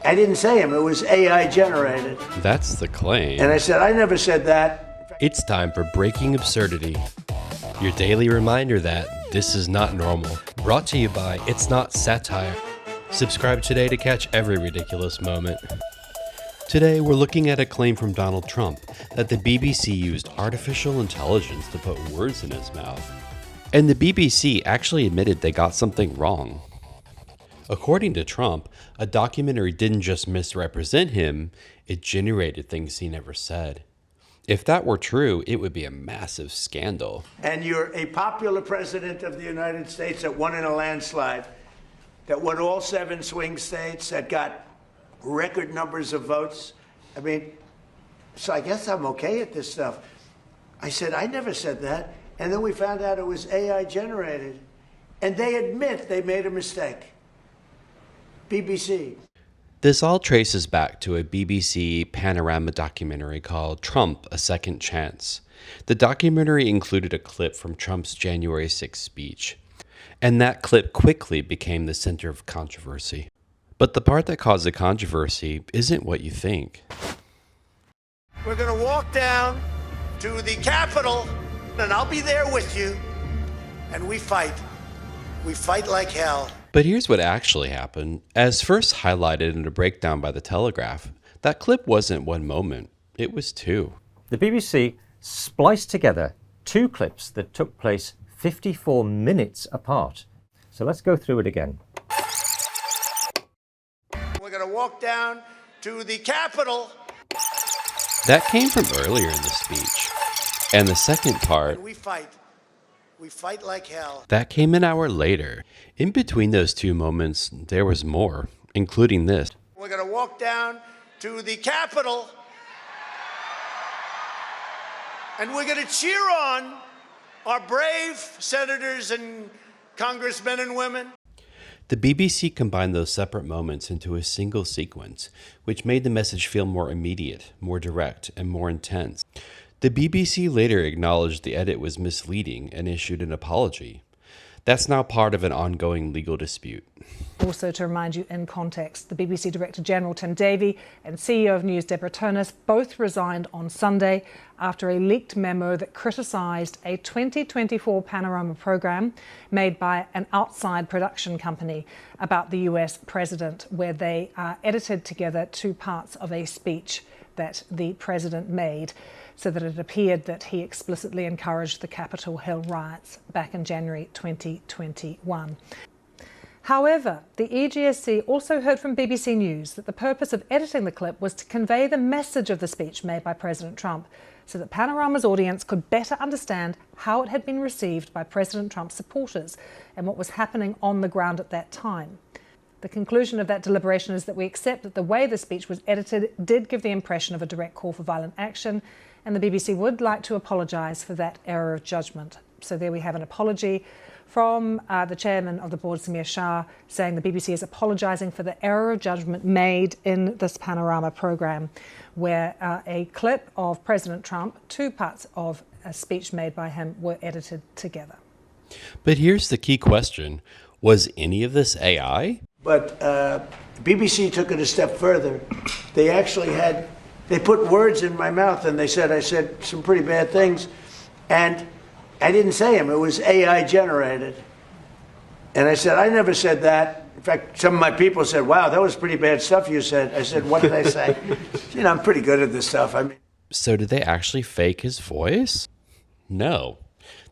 I didn't say him. It was AI generated. That's the claim. And I said, I never said that. It's time for Breaking Absurdity, your daily reminder that this is not normal. Brought to you by It's Not Satire. Subscribe today to catch every ridiculous moment. Today, we're looking at a claim from Donald Trump that the BBC used artificial intelligence to put words in his mouth. And the BBC actually admitted they got something wrong. According to Trump, a documentary didn't just misrepresent him, it generated things he never said. If that were true, it would be a massive scandal. And you're a popular president of the United States that won in a landslide, that won all 7 swing states, that got record numbers of votes. I mean, so I guess I'm okay at this stuff. I said, I never said that. And then we found out it was AI generated. And they admit they made a mistake. BBC. This all traces back to a BBC Panorama documentary called Trump, A Second Chance. The documentary included a clip from Trump's January 6th speech, and that clip quickly became the center of controversy. But the part that caused the controversy isn't what you think. We're going to walk down to the Capitol, and I'll be there with you, and we fight. We fight like hell. But here's what actually happened. As first highlighted in a breakdown by the Telegraph, that clip wasn't one moment, it was 2. The BBC spliced together 2 clips that took place 54 minutes apart. So let's go through it again. We're going to walk down to the Capitol. That came from earlier in the speech. And the second part, We fight. We fight like hell. that came an hour later. In between those 2 moments, there was more, including this. We're going to walk down to the Capitol, and we're going to cheer on our brave senators and congressmen and women. The BBC combined those separate moments into a single sequence, which made the message feel more immediate, more direct, and more intense. The BBC later acknowledged the edit was misleading and issued an apology. That's now part of an ongoing legal dispute. Also, to remind you in context, the BBC Director General Tim Davie and CEO of News Deborah Turnus both resigned on Sunday after a leaked memo that criticised a 2024 Panorama programme made by an outside production company about the US president, where they edited together 2 parts of a speech that the president made, so that it appeared that he explicitly encouraged the Capitol Hill riots back in January 2021. However, the EGSC also heard from BBC News that the purpose of editing the clip was to convey the message of the speech made by President Trump, so that Panorama's audience could better understand how it had been received by President Trump's supporters and what was happening on the ground at that time. The conclusion of that deliberation is that we accept that the way the speech was edited did give the impression of a direct call for violent action, and the BBC would like to apologise for that error of judgment. So there we have an apology from the chairman of the board, Samir Shah, saying the BBC is apologising for the error of judgment made in this Panorama programme, where a clip of President Trump, 2 parts of a speech made by him, were edited together. But here's the key question. Was any of this AI? But BBC took it a step further. They actually they put words in my mouth, and I said some pretty bad things. And I didn't say them. It was AI generated. And I said, I never said that. In fact, some of my people said, wow, that was pretty bad stuff you said. I said, what did I say? I'm pretty good at this stuff. So did they actually fake his voice? No.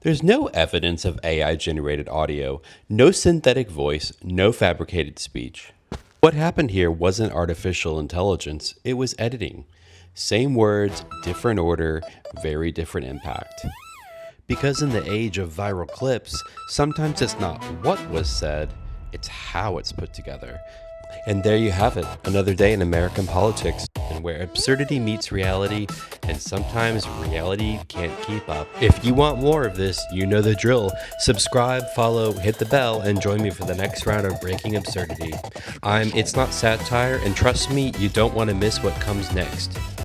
There's no evidence of AI-generated audio, no synthetic voice, no fabricated speech. What happened here wasn't artificial intelligence, it was editing. Same words, different order, very different impact. Because in the age of viral clips, sometimes it's not what was said, it's how it's put together. And there you have it, another day in American politics, and where absurdity meets reality, and sometimes reality can't keep up. If you want more of this, you know the drill. Subscribe, follow, hit the bell, and join me for the next round of Breaking Absurdity. I'm It's Not Satire, and trust me, you don't want to miss what comes next.